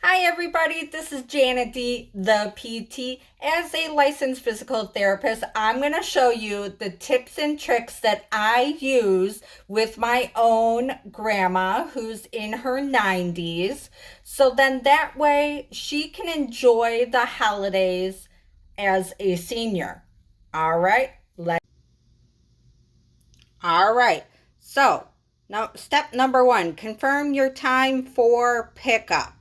Hi, everybody. This is Janet D, the PT. As a licensed physical therapist, I'm going to show you the tips and tricks that I use with my own grandma who's in her 90s. So then that way she can enjoy the holidays as a senior. All right. All right. So, now step number 1, confirm your time for pickup.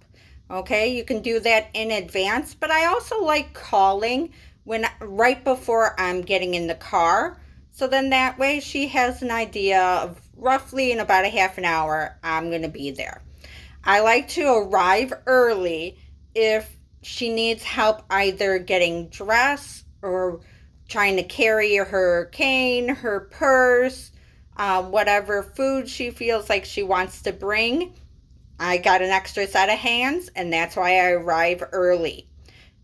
Okay, you can do that in advance, but I also like calling when right before I'm getting in the car. So then that way she has an idea of roughly in about a half an hour I'm going to be there. I like to arrive early if she needs help either getting dressed or trying to carry her cane, her purse, whatever food she feels like she wants to bring. I got an extra set of hands, and that's why I arrive early.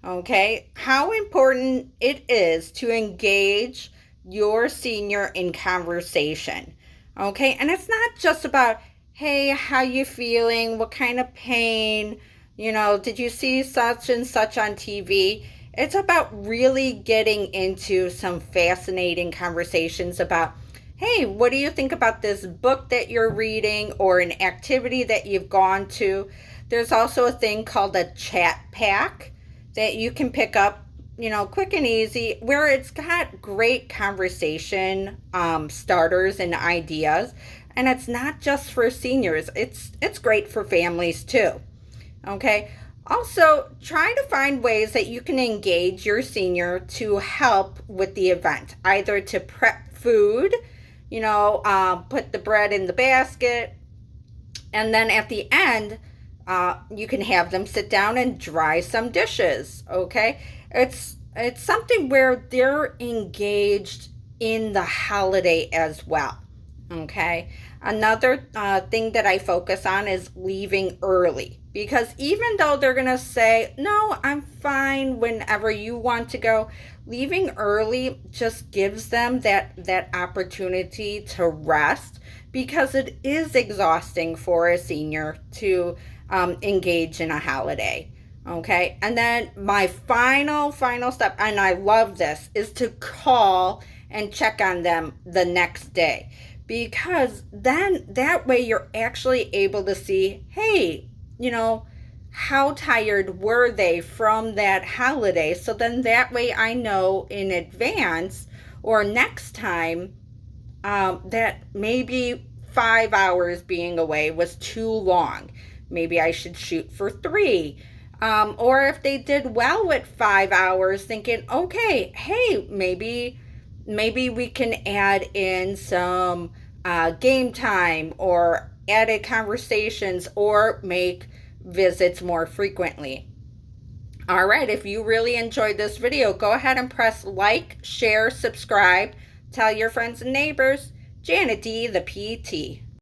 Okay, how important it is to engage your senior in conversation. Okay, and it's not just about, hey, how you feeling? What kind of pain? Did you see such and such on TV? It's about really getting into some fascinating conversations about, hey, what do you think about this book that you're reading or an activity that you've gone to? There's also a thing called a chat pack that you can pick up, quick and easy, where it's got great conversation starters and ideas. And it's not just for seniors, it's great for families too. Okay. Also, try to find ways that you can engage your senior to help with the event, either to prep food, put the bread in the basket, and then at the end, you can have them sit down and dry some dishes. Okay, it's something where they're engaged in the holiday as well. Okay, another thing that I focus on is leaving early, because even though they're gonna say no, I'm fine whenever you want to go, leaving early just gives them that opportunity to rest, because it is exhausting for a senior to engage in a holiday. Okay, and then my final step, and I love this, is to call and check on them the next day, because then that way you're actually able to see, hey, how tired were they from that holiday? So then that way I know in advance or next time that maybe 5 hours being away was too long. Maybe I should shoot for 3. Or if they did well with 5 hours, thinking, okay, hey, maybe we can add in some game time or added conversations or make visits more frequently. All right, if you really enjoyed this video, go ahead and press like, share, subscribe, tell your friends and neighbors. Janet D, the PT.